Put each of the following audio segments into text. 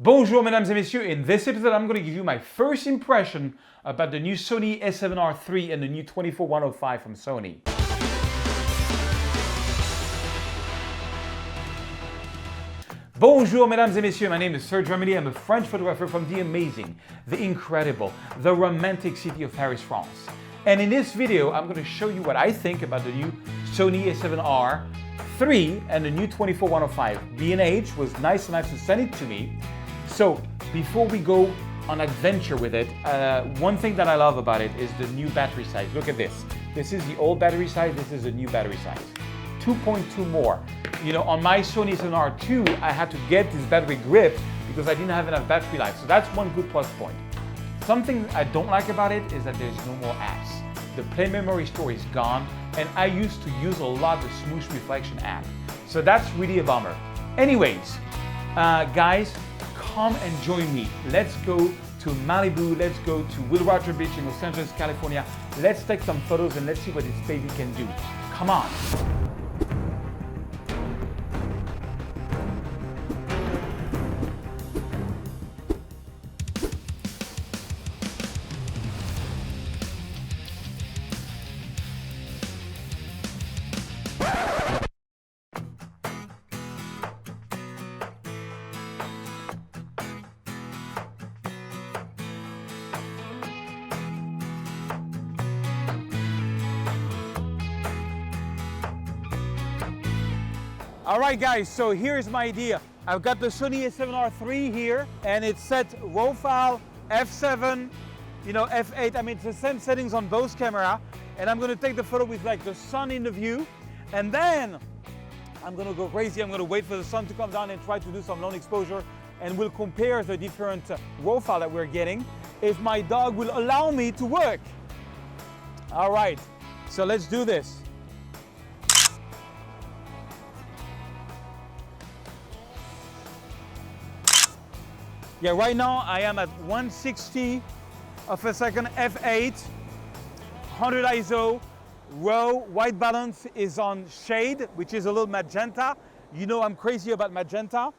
Bonjour mesdames et messieurs, in this episode I'm going to give you my first impression about the new Sony A7r III and the new 24-105 from Sony. Bonjour mesdames et messieurs, my name is Serge Ramelli. I'm a French photographer from the amazing, the incredible, the romantic city of Paris, France. And in this video I'm going to show you what I think about the new Sony A7r III and the new 24-105. B&H was nice enough to send it to me. So before we go on adventure with it, one thing that I love about it is the new battery size. Look at this. This is the old battery size, this is the new battery size. 2.2 more. You know, on my Sony A7r II, I had to get this battery grip because I didn't have enough battery life. So that's one good plus point. Something I don't like about it is that there's no more apps. The Play Memory Store is gone, and I used to use a lot the Smooth Reflection app. So that's really a bummer. Anyways, guys, come and join me. Let's go to Malibu, let's go to Will Rogers Beach in Los Angeles, California. Let's take some photos and let's see what this baby can do. Come on. All right guys, so here's my idea. I've got the Sony A7r III here and it's set RAW file, f7, f8. I mean, it's the same settings on both camera. And I'm gonna take the photo with like the sun in the view. And then I'm gonna go crazy. I'm gonna wait for the sun to come down and try to do some long exposure. And we'll compare the different RAW file that we're getting if my dog will allow me to work. All right, so let's do this. Yeah, right now I am at 160 of a second, f8, 100 ISO, RAW, white balance is on shade, which is a little magenta. You know I'm crazy about magenta.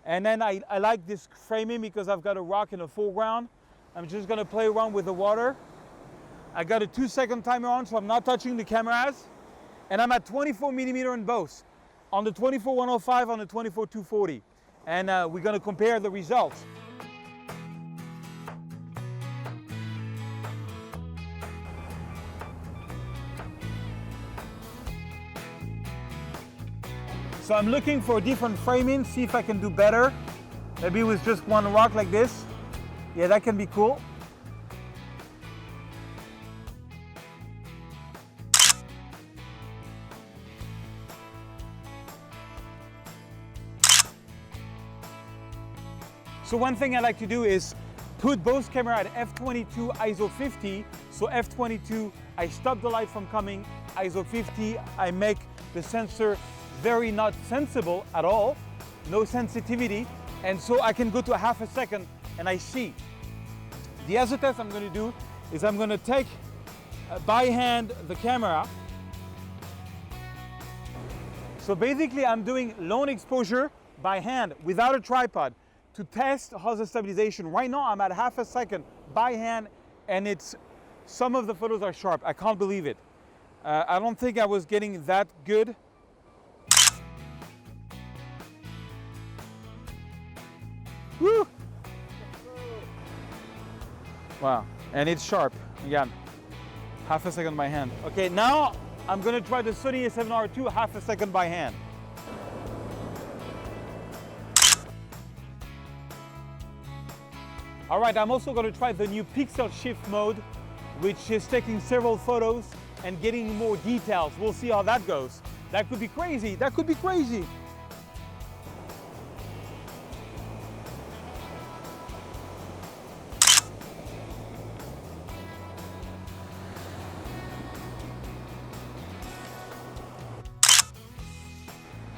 And then I like this framing because I've got a rock in the foreground. I'm just gonna play around with the water. I got a 2-second timer on, so I'm not touching the cameras. And I'm at 24mm in both, on the 24-105, on the 24-240. And we're going to compare the results. So I'm looking for different framing, see if I can do better. Maybe with just one rock like this. Yeah, that can be cool. So one thing I like to do is put both cameras at f22 ISO 50. So f22, I stop the light from coming. ISO 50, I make the sensor very not sensible at all, no sensitivity. And so I can go to a half a second and I see. The other test I'm going to do is I'm going to take by hand the camera. So basically I'm doing long exposure by hand without a tripod, to test how the stabilization. Right now I'm at half a second by hand and some of the photos are sharp. I can't believe it. I don't think I was getting that good. Woo! Wow, and it's sharp. Again, half a second by hand. Okay, now I'm gonna try the Sony A7r II half a second by hand. All right, I'm also going to try the new pixel shift mode, which is taking several photos and getting more details. We'll see how that goes. That could be crazy. That could be crazy.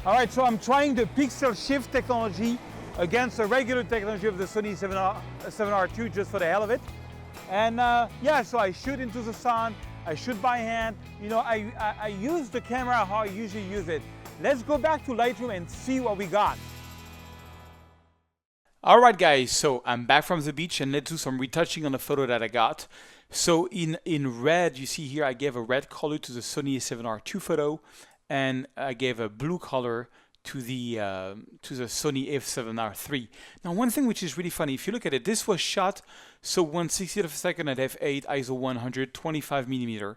All right, so I'm trying the pixel shift technology against the regular technology of the Sony A7r II just for the hell of it. And yeah, so I shoot into the sun, I shoot by hand. I use the camera how I usually use it. Let's go back to Lightroom and see what we got. All right, guys, so I'm back from the beach and let's do some retouching on the photo that I got. So in red, you see here, I gave a red color to the Sony A7r II photo, and I gave a blue color to the Sony A7r III. Now, one thing which is really funny, if you look at it, this was shot so 1/60th of a second at f8, ISO 100, 25mm,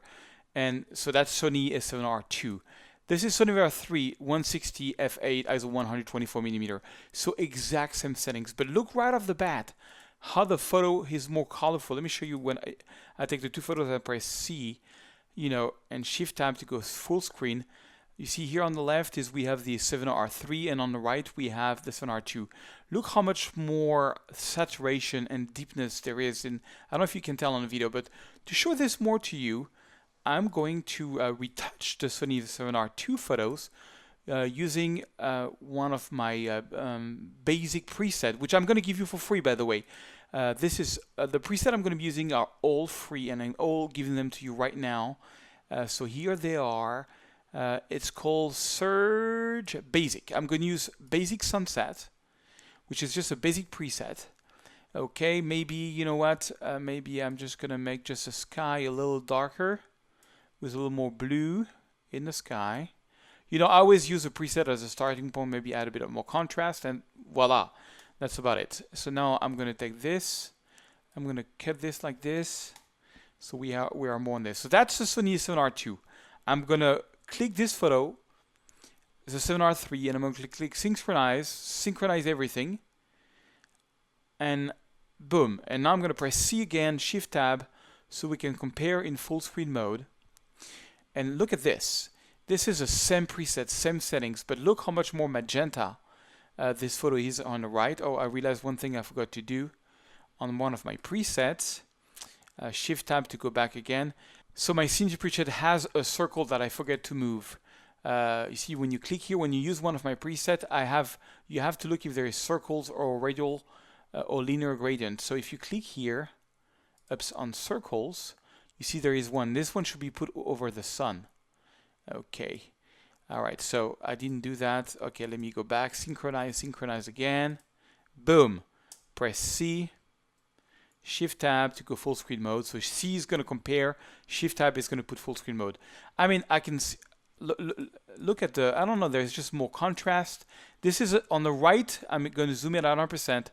and so that's Sony A7r II. This is Sony A7r III, 160 f8, ISO 124mm. So exact same settings. But look right off the bat how the photo is more colorful. Let me show you when I take the two photos and I press C, and Shift Tab to go full screen. You see here on the left is we have the A7r III, and on the right we have the A7r II. Look how much more saturation and deepness there is in. I don't know if you can tell on the video, but to show this more to you, I'm going to retouch the Sony A7r II photos using one of my basic preset, which I'm going to give you for free, by the way. This is the preset I'm going to be using are all free, and I'm all giving them to you right now. So here they are. It's called Serge Basic. I'm going to use Basic Sunset, which is just a basic preset. Okay, maybe, you know what? Maybe I'm just going to make just the sky a little darker, with a little more blue in the sky. I always use a preset as a starting point, maybe add a bit of more contrast, and voila, that's about it. So now I'm going to take this, I'm going to cut this like this, so we are more on this. So that's the Sony A7r II. I'm going to click this photo, the A7r III, and I'm going to click synchronize everything, and boom. And now I'm going to press C again, Shift Tab, so we can compare in full screen mode. And look at this. This is the same preset, same settings, but look how much more magenta this photo is on the right. Oh, I realized one thing I forgot to do on one of my presets. Shift Tab to go back again. So my scene preset has a circle that I forget to move. You see, when you click here, when you use one of my presets, you have to look if there is circles or radial or linear gradient. So if you click here, on circles, you see there is one. This one should be put over the sun. Okay. All right, so I didn't do that. Okay, let me go back. Synchronize again. Boom. Press C. Shift Tab to go full screen mode. So C is going to compare. Shift Tab is going to put full screen mode. I mean, I can look at the, I don't know, there's just more contrast. This is on the right. I'm going to zoom in at 100%.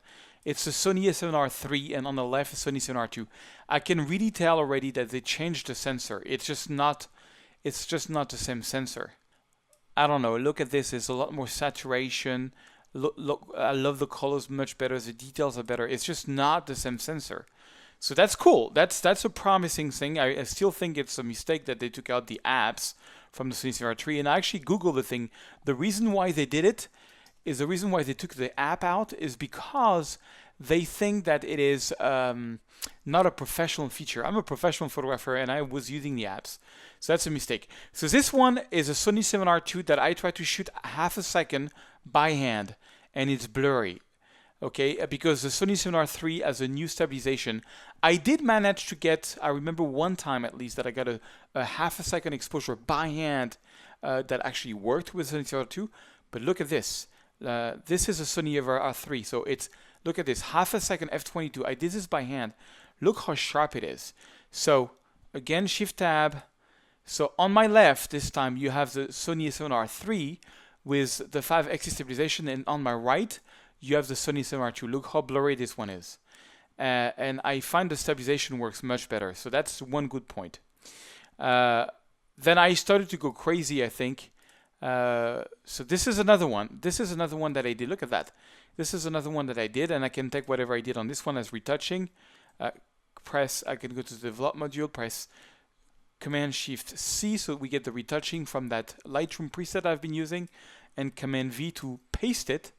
It's the Sony A7r III, and on the left is Sony A7r II. I can really tell already that they changed the sensor. It's just not the same sensor. I don't know. Look at this. There's a lot more saturation. Look, I love the colors much better. The details are better. It's just not the same sensor. So that's cool. That's a promising thing. I still think it's a mistake that they took out the apps from the Sony A7r III. And I actually Googled the thing. The reason why they did it is the reason why they took the app out is because they think that it is not a professional feature. I'm a professional photographer and I was using the apps. So that's a mistake. So this one is a Sony A7r II that I tried to shoot half a second by hand and it's blurry. Okay, because the Sony A7r III has a new stabilization. I did manage to get, I remember one time at least that I got a half a second exposure by hand that actually worked with Sony A7r II. But look at this. This is a Sony A7r III, so it's, look at this, half a second f22. I did this by hand. Look how sharp it is. So again, Shift Tab. So on my left this time you have the Sony A7r III with the 5x stabilization, and on my right you have the Sony A7r II. Look how blurry this one is. And I find the stabilization works much better. So that's one good point. Then I started to go crazy, I think. So this is another one. This is another one that I did. Look at that. This is another one that I did, and I can take whatever I did on this one as retouching. I can go to the develop module, press Command Shift C, so we get the retouching from that Lightroom preset I've been using, and Command V to paste it.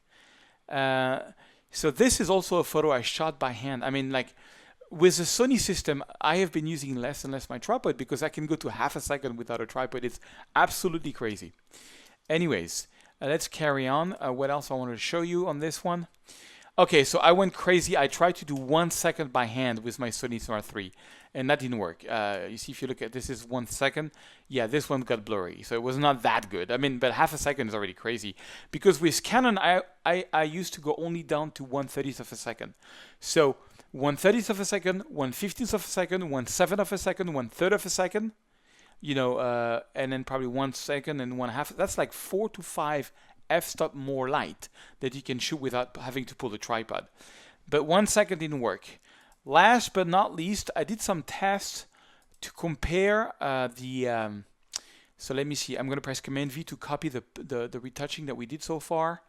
So this is also a photo I shot by hand. I mean, like, with the Sony system, I have been using less and less my tripod because I can go to half a second without a tripod. It's absolutely crazy. Anyways, let's carry on. What else I wanted to show you on this one? Okay, so I went crazy. I tried to do 1 second by hand with my Sony A7r III, and that didn't work. You see, if you look at this, is 1 second. Yeah, this one got blurry, so it was not that good. I mean, but half a second is already crazy. Because with Canon, I used to go only down to 1/30th of a second. So 1/30th of a second, 1/15th of a second, 1/7 of a second, 1/3 of a second, you know, and then probably 1 second and 1/2. That's like 4 to 5 f-stop more light that you can shoot without having to pull the tripod. But 1 second didn't work. Last but not least, I did some tests to compare so let me see. I'm going to press Command V to copy the retouching that we did so far.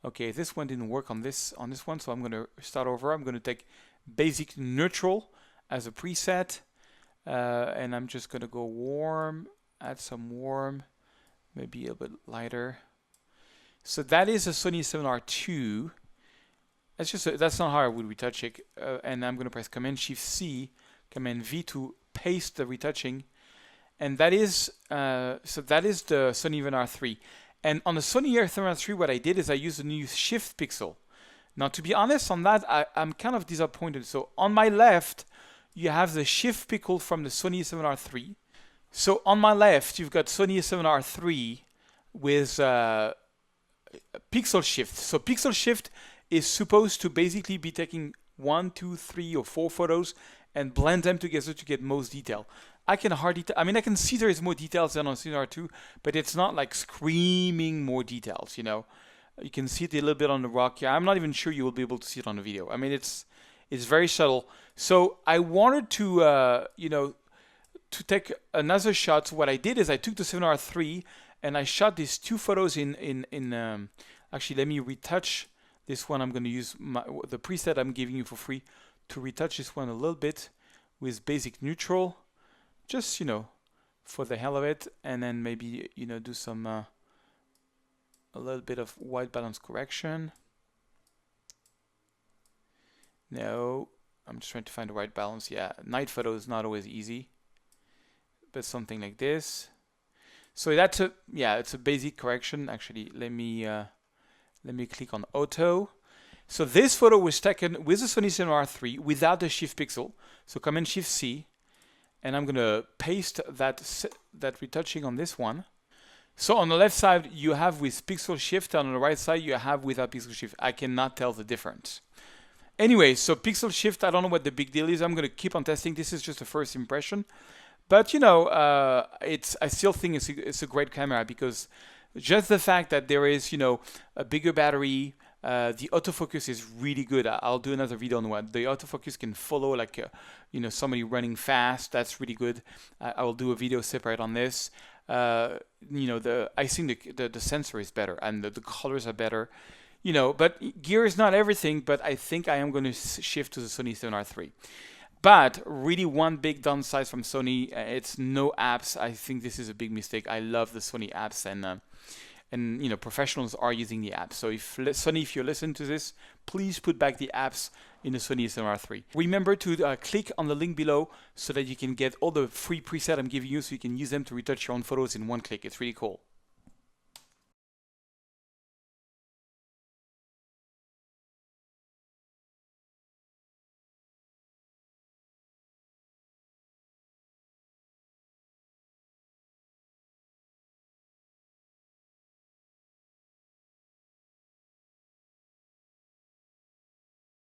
Okay, this one didn't work on this one, so I'm going to start over. I'm going to take Basic Neutral as a preset, and I'm just going to go warm, add some warm, maybe a bit lighter. So that is a Sony A7r II. That's not how I would retouch it. And I'm going to press Command Shift C, Command V to paste the retouching. And that is the Sony A7r III. And on the Sony A7r III, what I did is I used a new Shift pixel. Now, to be honest on that, I'm kind of disappointed. So on my left, you have the Shift pixel from the Sony A7r III. So on my left, you've got Sony A7r III with pixel shift. So pixel shift is supposed to basically be taking 1, 2, 3, or 4 photos and blend them together to get most detail. I can hardly, I mean, I can see there is more details than on A7r II, but it's not like screaming more details, you know. You can see it a little bit on the rock here. I'm not even sure you will be able to see it on the video. I mean, it's very subtle. So I wanted to, you know, to take another shot. So what I did is I took the A7r III and I shot these 2 photos actually, let me retouch this one. I'm going to use the preset I'm giving you for free to retouch this one a little bit with Basic Neutral, just, you know, for the hell of it, and then maybe, you know, do some a little bit of white balance correction. No, I'm just trying to find the right balance. Yeah, night photo is not always easy, but something like this. So that's it's a basic correction. Actually, let me click on auto. So this photo was taken with the Sony A7r III without the Shift pixel. So Command Shift C, and I'm gonna paste that retouching on this one. So on the left side you have with pixel shift, and on the right side you have without pixel shift. I cannot tell the difference. Anyway, so pixel shift, I don't know what the big deal is. I'm gonna keep on testing. This is just a first impression. But you know, I still think it's a great camera, because just the fact that there is, you know, a bigger battery, the autofocus is really good. I'll do another video on what the autofocus can follow, like you know, somebody running fast. That's really good. I will do a video separate on this. You know, I think the sensor is better and the colors are better. You know, but gear is not everything. But I think I am going to shift to the Sony A7r III. But really, one big downside from Sony, it's no apps. I think this is a big mistake. I love the Sony apps, and you know, professionals are using the apps. So if Sony, if you listen to this, please put back the apps in the Sony A7r III. Remember to click on the link below so that you can get all the free presets I'm giving you, so you can use them to retouch your own photos in one click. It's really cool.